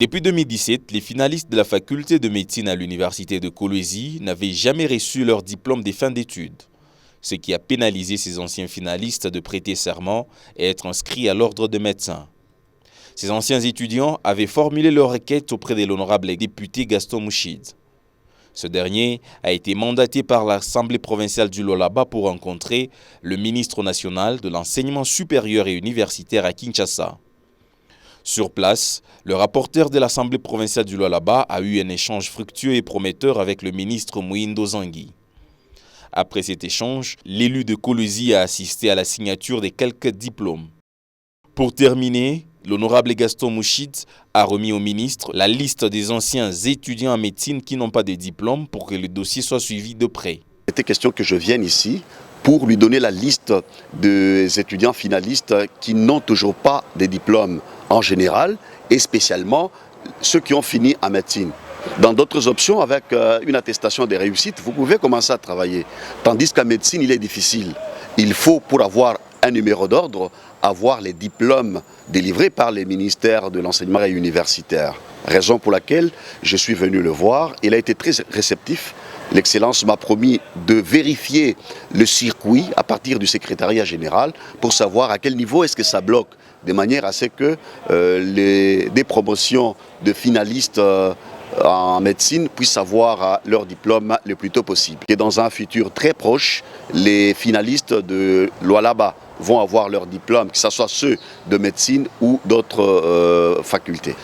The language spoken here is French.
Depuis 2017, les finalistes de la faculté de médecine à l'université de Kolwezi n'avaient jamais reçu leur diplôme de fin d'études, ce qui a pénalisé ces anciens finalistes de prêter serment et être inscrits à l'ordre de médecins. Ces anciens étudiants avaient formulé leur requête auprès de l'honorable député Gaston Mouchid. Ce dernier a été mandaté par l'Assemblée provinciale du Lualaba pour rencontrer le ministre national de l'enseignement supérieur et universitaire à Kinshasa. Sur place, le rapporteur de l'Assemblée provinciale du Lualaba a eu un échange fructueux et prometteur avec le ministre Moïndo Zangui. Après cet échange, l'élu de Kolwezi a assisté à la signature de quelques diplômes. Pour terminer, l'honorable Gaston Mouchid a remis au ministre la liste des anciens étudiants en médecine qui n'ont pas de diplôme pour que le dossier soit suivi de près. Il était question que je vienne ici pour lui donner la liste des étudiants finalistes qui n'ont toujours pas de diplôme en général et spécialement ceux qui ont fini en médecine. Dans d'autres options, avec une attestation de réussite, vous pouvez commencer à travailler. Tandis qu'en médecine, il est difficile. Il faut, pour avoir un numéro d'ordre, avoir les diplômes délivrés par les ministères de l'enseignement universitaire. Raison pour laquelle je suis venu le voir. Il a été très réceptif. L'Excellence m'a promis de vérifier le circuit à partir du secrétariat général pour savoir à quel niveau est-ce que ça bloque, de manière à ce que des promotions de finalistes en médecine puissent avoir leur diplôme le plus tôt possible. Et dans un futur très proche, les finalistes de Lualaba vont avoir leur diplôme, que ce soit ceux de médecine ou d'autres facultés.